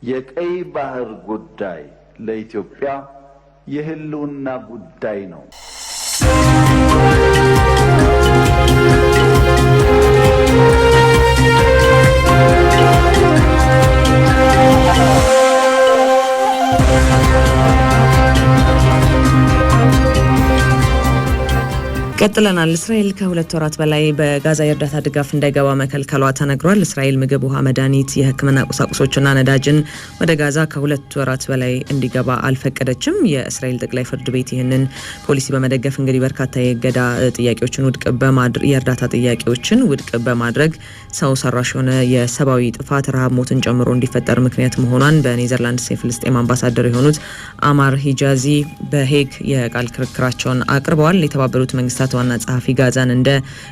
የቀይ ባህር ጉዳይ ለኢትዮጵያ የህልውና ጉዳይ ነው። ቀጥለናል። እስራኤል ከሁለት ወራት በላይ በጋዛ የእርዳታ ድጋፍ እንዳይገባ መከልከሏ ተነግሯል። እስራኤል ምግብ፣ ውሃ፣ መድኃኒት፣ የሕክምና ቁሳቁሶችና ነዳጅን ወደ ጋዛ ከሁለት ወራት በላይ እንዲገባ አልፈቀደችም። የእስራኤል ጠቅላይ ፍርድ ቤት ይህንን ፖሊሲ በመደገፍ እንግዲህ በርካታ የእገዳ ጥያቄዎችን ውድቅ በማድረግ የእርዳታ ጥያቄዎችን ውድቅ በማድረግ ሰው ሰራሽ የሆነ የሰብአዊ ጥፋት፣ ረሃብ፣ ሞትን ጨምሮ እንዲፈጠር ምክንያት መሆኗን በኔዘርላንድስ የፍልስጤም አምባሳደር የሆኑት አማር ሂጃዚ በሄግ የቃል ክርክራቸውን አቅርበዋል። የተባበሩት መንግስታት ዋና ጸሐፊ ጋዛን እንደ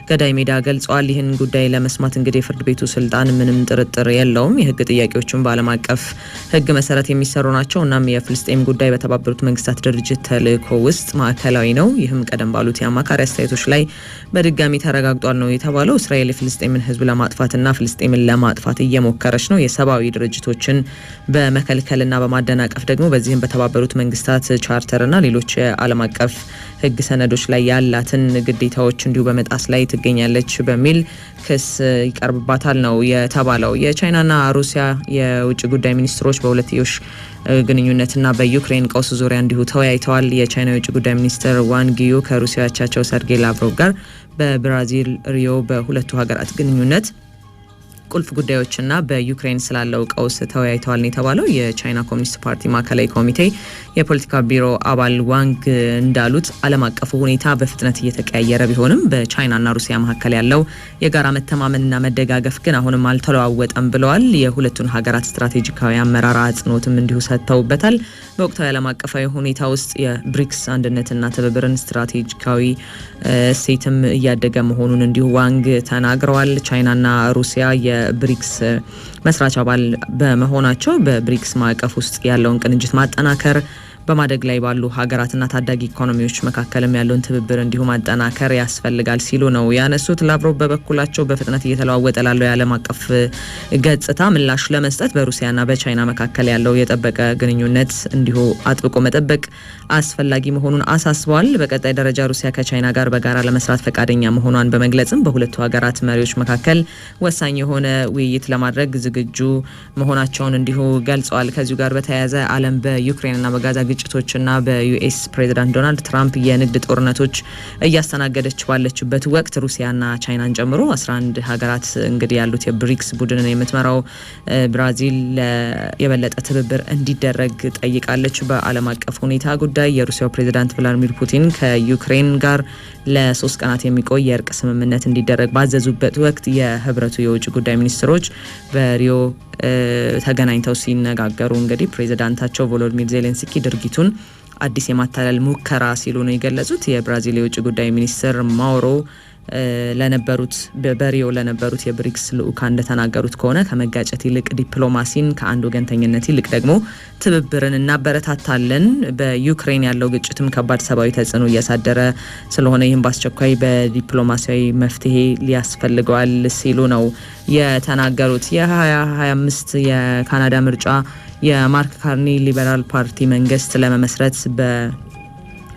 ገዳይ ሜዳ ገልጸዋል። ይህን ጉዳይ ለመስማት እንግዲህ የፍርድ ቤቱ ስልጣን ምንም ጥርጥር የለውም። የህግ ጥያቄዎችን በዓለም አቀፍ ህግ መሰረት የሚሰሩ ናቸው። እናም የፍልስጤም ጉዳይ በተባበሩት መንግስታት ድርጅት ተልእኮ ውስጥ ማዕከላዊ ነው። ይህም ቀደም ባሉት የአማካሪ አስተያየቶች ላይ በድጋሚ ተረጋግጧል ነው የተባለው። እስራኤል የፍልስጤምን ህዝብ ለማጥፋትና ፍልስጤምን ለማጥፋት እየሞከረች ነው። የሰብአዊ ድርጅቶችን በመከልከልና በማደናቀፍ ደግሞ በዚህም በተባበሩት መንግስታት ቻርተርና ሌሎች የዓለም አቀፍ ህግ ሰነዶች ላይ ያላትን ግዴታዎች እንዲሁ በመጣስ ላይ ትገኛለች በሚል ክስ ይቀርብባታል ነው የተባለው። የቻይናና ሩሲያ የውጭ ጉዳይ ሚኒስትሮች በሁለትዮሽ ግንኙነትና በዩክሬን ቀውስ ዙሪያ እንዲሁ ተወያይተዋል። የቻይና የውጭ ጉዳይ ሚኒስትር ዋንግ ዩ ከሩሲያ አቻቸው ሰርጌይ ላቭሮቭ ጋር በብራዚል ሪዮ በሁለቱ ሀገራት ግንኙነት ቁልፍ ጉዳዮችና በዩክሬን ስላለው ቀውስ ተወያይተዋል ነው የተባለው። የቻይና ኮሚኒስት ፓርቲ ማዕከላዊ ኮሚቴ የፖለቲካ ቢሮ አባል ዋንግ እንዳሉት ዓለም አቀፉ ሁኔታ በፍጥነት እየተቀያየረ ቢሆንም በቻይናና ሩሲያ መካከል ያለው የጋራ መተማመንና መደጋገፍ ግን አሁንም አልተለዋወጠም ብለዋል። የሁለቱን ሀገራት ስትራቴጂካዊ አመራር አጽንኦትም እንዲሁ ሰጥተውበታል። በወቅታዊ ዓለም አቀፋዊ ሁኔታ ውስጥ የብሪክስ አንድነትና ትብብርን ስትራቴጂካዊ እሴትም እያደገ መሆኑን እንዲሁ ዋንግ ተናግረዋል። ቻይናና ሩሲያ የብሪክስ መስራች አባል በመሆናቸው በብሪክስ ማዕቀፍ ውስጥ ያለውን ቅንጅት ማጠናከር፣ በማደግ ላይ ባሉ ሀገራትና ታዳጊ ኢኮኖሚዎች መካከልም ያለውን ትብብር እንዲሁ ማጠናከር ያስፈልጋል ሲሉ ነው ያነሱት። ላቭሮቭ በበኩላቸው በፍጥነት እየተለዋወጠ ላለው የዓለም አቀፍ ገጽታ ምላሽ ለመስጠት በሩሲያና በቻይና መካከል ያለው የጠበቀ ግንኙነት እንዲሁ አጥብቆ መጠበቅ አስፈላጊ መሆኑን አሳስበዋል። በቀጣይ ደረጃ ሩሲያ ከቻይና ጋር በጋራ ለመስራት ፈቃደኛ መሆኗን በመግለጽም በሁለቱ ሀገራት መሪዎች መካከል ወሳኝ የሆነ ውይይት ለማድረግ ዝግጁ መሆናቸውን እንዲሁ ገልጸዋል። ከዚሁ ጋር በተያያዘ ዓለም በዩክሬንና በጋዛ ግጭቶችና በዩኤስ ፕሬዚዳንት ዶናልድ ትራምፕ የንግድ ጦርነቶች እያስተናገደች ባለችበት ወቅት ሩሲያና ቻይናን ጨምሮ 11 ሀገራት እንግዲህ ያሉት የብሪክስ ቡድንን የምትመራው ብራዚል የበለጠ ትብብር እንዲደረግ ጠይቃለች። በዓለም አቀፍ ሁኔታ ጉዳይ የሩሲያው ፕሬዚዳንት ቭላዲሚር ፑቲን ከዩክሬን ጋር ለ3 ቀናት የሚቆይ የእርቅ ስምምነት እንዲደረግ ባዘዙበት ወቅት የህብረቱ የውጭ ጉዳይ ሚኒስትሮች በሪዮ ተገናኝተው ሲነጋገሩ እንግዲህ ፕሬዚዳንታቸው ቮሎዲሚር ዜሌንስኪ ድርጊቱን አዲስ የማታለል ሙከራ ሲሉ ነው የገለጹት። የብራዚል የውጭ ጉዳይ ሚኒስትር ማውሮ ለነበሩት በሪዮ ለነበሩት የብሪክስ ልኡካን እንደተናገሩት ከሆነ ከመጋጨት ይልቅ ዲፕሎማሲን፣ ከአንድ ወገንተኝነት ይልቅ ደግሞ ትብብርን እናበረታታለን። በዩክሬን ያለው ግጭትም ከባድ ሰብአዊ ተጽዕኖ እያሳደረ ስለሆነ ይህም በአስቸኳይ በዲፕሎማሲያዊ መፍትሄ ሊያስፈልገዋል ሲሉ ነው የተናገሩት። የ2025 የካናዳ ምርጫ የማርክ ካርኒ ሊበራል ፓርቲ መንግስት ለመመስረት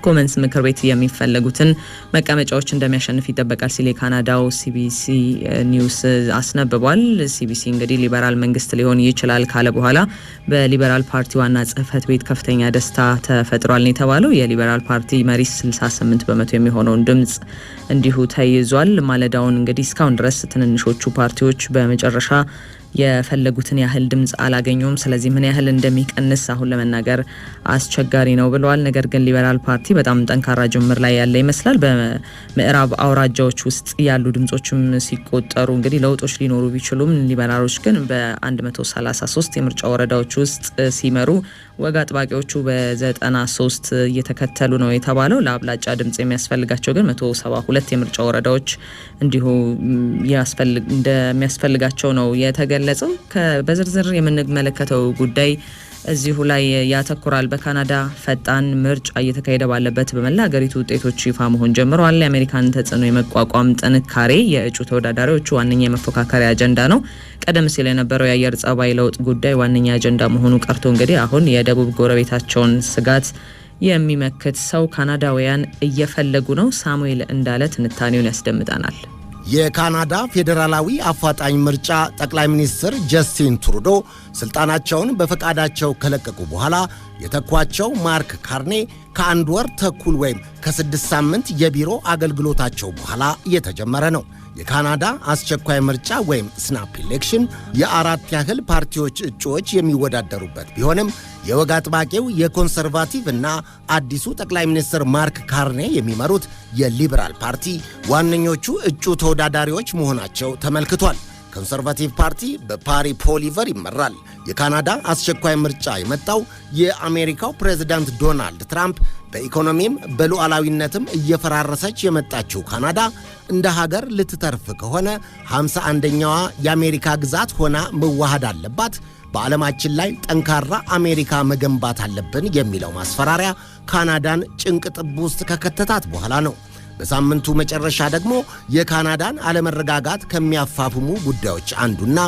ኮመንስ ምክር ቤት የሚፈለጉትን መቀመጫዎች እንደሚያሸንፍ ይጠበቃል ሲል የካናዳው ሲቢሲ ኒውስ አስነብቧል። ሲቢሲ እንግዲህ ሊበራል መንግስት ሊሆን ይችላል ካለ በኋላ በሊበራል ፓርቲ ዋና ጽህፈት ቤት ከፍተኛ ደስታ ተፈጥሯል ነው የተባለው። የሊበራል ፓርቲ መሪ 68 በመቶ የሚሆነውን ድምጽ እንዲሁ ተይዟል። ማለዳውን እንግዲህ እስካሁን ድረስ ትንንሾቹ ፓርቲዎች በመጨረሻ የፈለጉትን ያህል ድምጽ አላገኙም። ስለዚህ ምን ያህል እንደሚቀንስ አሁን ለመናገር አስቸጋሪ ነው ብለዋል። ነገር ግን ሊበራል ፓርቲ በጣም ጠንካራ ጅምር ላይ ያለ ይመስላል። በምዕራብ አውራጃዎች ውስጥ ያሉ ድምጾችም ሲቆጠሩ እንግዲህ ለውጦች ሊኖሩ ቢችሉም ሊበራሎች ግን በ133 የምርጫ ወረዳዎች ውስጥ ሲመሩ ወግ አጥባቂዎቹ በ93 እየተከተሉ ነው የተባለው። ለአብላጫ ድምጽ የሚያስፈልጋቸው ግን 172 የምርጫ ወረዳዎች እንዲሁ እንደሚያስፈልጋቸው ነው የተገለጸው። የተገለጸው። በዝርዝር የምንመለከተው ጉዳይ እዚሁ ላይ ያተኩራል። በካናዳ ፈጣን ምርጫ እየተካሄደ ባለበት በመላ ሀገሪቱ ውጤቶች ይፋ መሆን ጀምረዋል። የአሜሪካን ተጽዕኖ የመቋቋም ጥንካሬ የእጩ ተወዳዳሪዎቹ ዋነኛ የመፎካከሪያ አጀንዳ ነው። ቀደም ሲል የነበረው የአየር ጸባይ ለውጥ ጉዳይ ዋነኛ አጀንዳ መሆኑ ቀርቶ እንግዲህ አሁን የደቡብ ጎረቤታቸውን ስጋት የሚመክት ሰው ካናዳውያን እየፈለጉ ነው። ሳሙኤል እንዳለ ትንታኔውን ያስደምጠናል። የካናዳ ፌዴራላዊ አፋጣኝ ምርጫ ጠቅላይ ሚኒስትር ጀስቲን ትሩዶ ስልጣናቸውን በፈቃዳቸው ከለቀቁ በኋላ የተኳቸው ማርክ ካርኔ ከአንድ ወር ተኩል ወይም ከ6 ሳምንት የቢሮ አገልግሎታቸው በኋላ እየተጀመረ ነው። የካናዳ አስቸኳይ ምርጫ ወይም ስናፕ ኢሌክሽን የአራት ያህል ፓርቲዎች እጩዎች የሚወዳደሩበት ቢሆንም የወግ አጥባቂው የኮንሰርቫቲቭ እና አዲሱ ጠቅላይ ሚኒስትር ማርክ ካርኔ የሚመሩት የሊበራል ፓርቲ ዋነኞቹ እጩ ተወዳዳሪዎች መሆናቸው ተመልክቷል። ኮንሰርቫቲቭ ፓርቲ በፓሪ ፖሊቨር ይመራል። የካናዳ አስቸኳይ ምርጫ የመጣው የአሜሪካው ፕሬዝዳንት ዶናልድ ትራምፕ በኢኮኖሚም በሉዓላዊነትም እየፈራረሰች የመጣችው ካናዳ እንደ ሀገር ልትተርፍ ከሆነ 51ኛዋ የአሜሪካ ግዛት ሆና መዋሃድ አለባት፣ በዓለማችን ላይ ጠንካራ አሜሪካ መገንባት አለብን የሚለው ማስፈራሪያ ካናዳን ጭንቅ ጥብ ውስጥ ከከተታት በኋላ ነው። በሳምንቱ መጨረሻ ደግሞ የካናዳን አለመረጋጋት ከሚያፋፍሙ ጉዳዮች አንዱና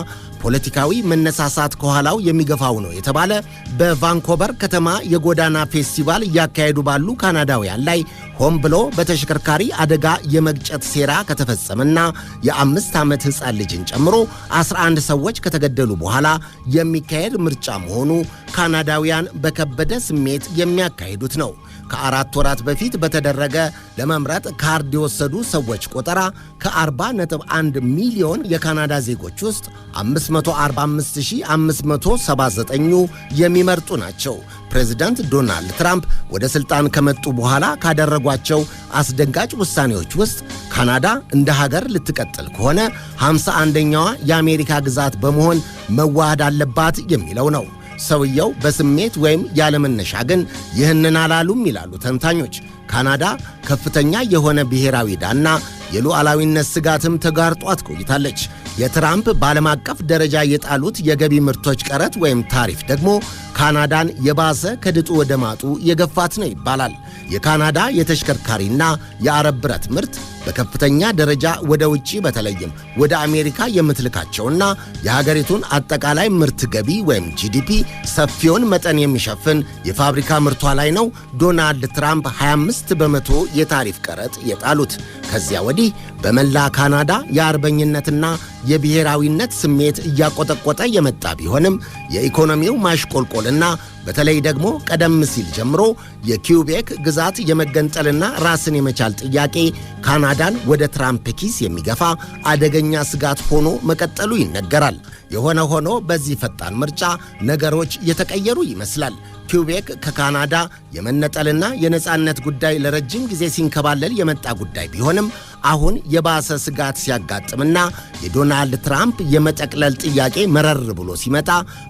ፖለቲካዊ መነሳሳት ከኋላው የሚገፋው ነው የተባለ በቫንኮቨር ከተማ የጎዳና ፌስቲቫል እያካሄዱ ባሉ ካናዳውያን ላይ ሆን ብሎ በተሽከርካሪ አደጋ የመግጨት ሴራ ከተፈጸመና የ5 ዓመት ሕፃን ልጅን ጨምሮ 11 ሰዎች ከተገደሉ በኋላ የሚካሄድ ምርጫ መሆኑ ካናዳውያን በከበደ ስሜት የሚያካሂዱት ነው። ከ4 ወራት በፊት በተደረገ ለመምረጥ ካርድ የወሰዱ ሰዎች ቆጠራ ከ40.1 ሚሊዮን የካናዳ ዜጎች ውስጥ 545579ኙ የሚመርጡ ናቸው። ፕሬዝዳንት ዶናልድ ትራምፕ ወደ ስልጣን ከመጡ በኋላ ካደረጓቸው አስደንጋጭ ውሳኔዎች ውስጥ ካናዳ እንደ ሀገር ልትቀጥል ከሆነ 51ኛዋ የአሜሪካ ግዛት በመሆን መዋሃድ አለባት የሚለው ነው። ሰውየው በስሜት ወይም ያለመነሻ ግን ይህንን አላሉም ይላሉ ተንታኞች። ካናዳ ከፍተኛ የሆነ ብሔራዊ ዕዳና የሉዓላዊነት ስጋትም ተጋርጧት ቆይታለች። የትራምፕ በዓለም አቀፍ ደረጃ የጣሉት የገቢ ምርቶች ቀረጥ ወይም ታሪፍ ደግሞ ካናዳን የባሰ ከድጡ ወደ ማጡ የገፋት ነው ይባላል። የካናዳ የተሽከርካሪና የአረብ ብረት ምርት በከፍተኛ ደረጃ ወደ ውጪ በተለይም ወደ አሜሪካ የምትልካቸውና የሀገሪቱን አጠቃላይ ምርት ገቢ ወይም ጂዲፒ ሰፊውን መጠን የሚሸፍን የፋብሪካ ምርቷ ላይ ነው ዶናልድ ትራምፕ 25 በመቶ የታሪፍ ቀረጥ የጣሉት። ከዚያ ወዲህ በመላ ካናዳ የአርበኝነትና የብሔራዊነት ስሜት እያቆጠቆጠ የመጣ ቢሆንም የኢኮኖሚው ማሽቆልቆልና በተለይ ደግሞ ቀደም ሲል ጀምሮ የኪውቤክ ግዛት የመገንጠልና ራስን የመቻል ጥያቄ ካናዳን ወደ ትራምፕ ኪስ የሚገፋ አደገኛ ስጋት ሆኖ መቀጠሉ ይነገራል። የሆነ ሆኖ በዚህ ፈጣን ምርጫ ነገሮች የተቀየሩ ይመስላል። ኪውቤክ ከካናዳ የመነጠልና የነጻነት ጉዳይ ለረጅም ጊዜ ሲንከባለል የመጣ ጉዳይ ቢሆንም አሁን የባሰ ስጋት ሲያጋጥምና የዶናልድ ትራምፕ የመጠቅለል ጥያቄ መረር ብሎ ሲመጣ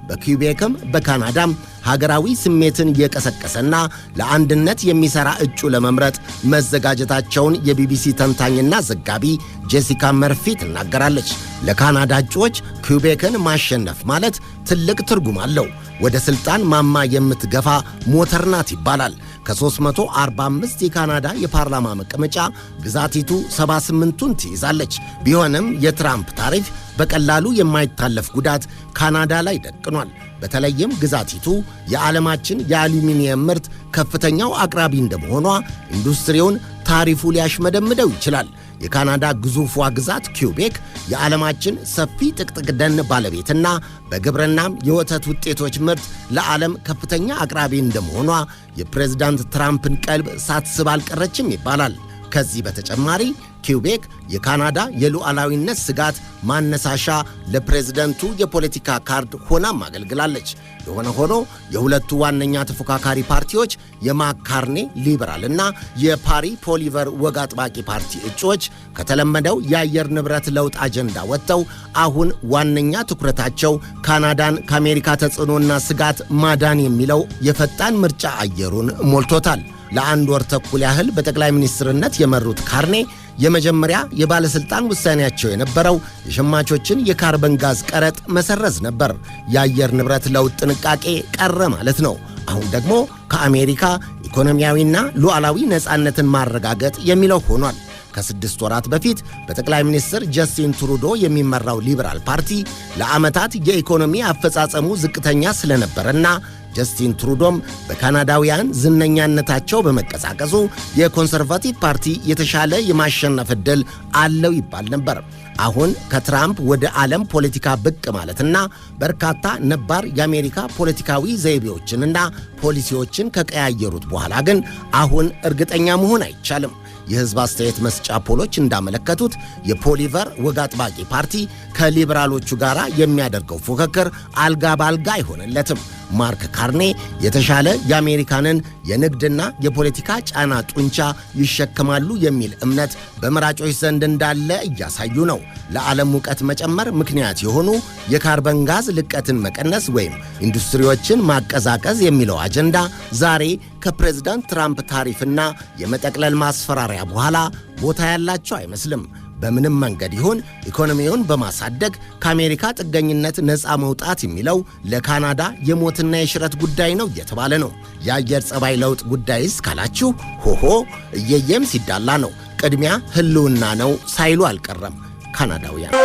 በኪውቤክም በካናዳም ሀገራዊ ስሜትን የቀሰቀሰና ለአንድነት የሚሰራ እጩ ለመምረጥ መዘጋጀታቸውን የቢቢሲ ተንታኝና ዘጋቢ ጄሲካ መርፊ ትናገራለች። ለካናዳ እጩዎች ኪውቤክን ማሸነፍ ማለት ትልቅ ትርጉም አለው። ወደ ስልጣን ማማ የምትገፋ ሞተር ናት ይባላል። ከ345 የካናዳ የፓርላማ መቀመጫ ግዛቲቱ 78ቱን ትይዛለች። ቢሆንም የትራምፕ ታሪፍ በቀላሉ የማይታለፍ ጉዳት ካናዳ ላይ ደቅኗል። በተለይም ግዛቲቱ የዓለማችን የአሉሚኒየም ምርት ከፍተኛው አቅራቢ እንደመሆኗ ኢንዱስትሪውን ታሪፉ ሊያሽመደምደው ይችላል። የካናዳ ግዙፏ ግዛት ኪውቤክ የዓለማችን ሰፊ ጥቅጥቅ ደን ባለቤትና በግብርናም የወተት ውጤቶች ምርት ለዓለም ከፍተኛ አቅራቢ እንደመሆኗ የፕሬዝዳንት ትራምፕን ቀልብ ሳትስብ አልቀረችም ይባላል። ከዚህ በተጨማሪ ኪውቤክ የካናዳ የሉዓላዊነት ስጋት ማነሳሻ ለፕሬዝደንቱ የፖለቲካ ካርድ ሆናም አገልግላለች። የሆነ ሆኖ የሁለቱ ዋነኛ ተፎካካሪ ፓርቲዎች የማካርኔ ሊበራል እና የፓሪ ፖሊቨር ወግ አጥባቂ ፓርቲ እጩዎች ከተለመደው የአየር ንብረት ለውጥ አጀንዳ ወጥተው አሁን ዋነኛ ትኩረታቸው ካናዳን ከአሜሪካ ተጽዕኖና ስጋት ማዳን የሚለው የፈጣን ምርጫ አየሩን ሞልቶታል። ለ1 ወር ተኩል ያህል በጠቅላይ ሚኒስትርነት የመሩት ካርኔ የመጀመሪያ የባለስልጣን ውሳኔያቸው የነበረው የሸማቾችን የካርበን ጋዝ ቀረጥ መሰረዝ ነበር። የአየር ንብረት ለውጥ ጥንቃቄ ቀረ ማለት ነው። አሁን ደግሞ ከአሜሪካ ኢኮኖሚያዊና ሉዓላዊ ነፃነትን ማረጋገጥ የሚለው ሆኗል። ከ6 ወራት በፊት በጠቅላይ ሚኒስትር ጀስቲን ትሩዶ የሚመራው ሊበራል ፓርቲ ለዓመታት የኢኮኖሚ አፈጻጸሙ ዝቅተኛ ስለነበረና ጀስቲን ትሩዶም በካናዳውያን ዝነኛነታቸው በመቀሳቀሱ የኮንሰርቫቲቭ ፓርቲ የተሻለ የማሸነፍ ዕድል አለው ይባል ነበር። አሁን ከትራምፕ ወደ ዓለም ፖለቲካ ብቅ ማለትና በርካታ ነባር የአሜሪካ ፖለቲካዊ ዘይቤዎችንና ፖሊሲዎችን ከቀያየሩት በኋላ ግን አሁን እርግጠኛ መሆን አይቻልም። የሕዝብ አስተያየት መስጫ ፖሎች እንዳመለከቱት የፖሊቨር ወግ አጥባቂ ፓርቲ ከሊበራሎቹ ጋር የሚያደርገው ፉክክር አልጋ ባልጋ አይሆንለትም። ማርክ ካርኔ የተሻለ የአሜሪካንን የንግድና የፖለቲካ ጫና ጡንቻ ይሸከማሉ የሚል እምነት በመራጮች ዘንድ እንዳለ እያሳዩ ነው። ለዓለም ሙቀት መጨመር ምክንያት የሆኑ የካርበን ጋዝ ልቀትን መቀነስ ወይም ኢንዱስትሪዎችን ማቀዛቀዝ የሚለው አጀንዳ ዛሬ ከፕሬዝዳንት ትራምፕ ታሪፍና የመጠቅለል ማስፈራሪያ በኋላ ቦታ ያላቸው አይመስልም። በምንም መንገድ ይሁን ኢኮኖሚውን በማሳደግ ከአሜሪካ ጥገኝነት ነፃ መውጣት የሚለው ለካናዳ የሞትና የሽረት ጉዳይ ነው እየተባለ ነው። የአየር ጸባይ ለውጥ ጉዳይስ ካላችሁ ሆሆ እየየም ሲዳላ ነው። ቅድሚያ ህልውና ነው ሳይሉ አልቀረም ካናዳውያን።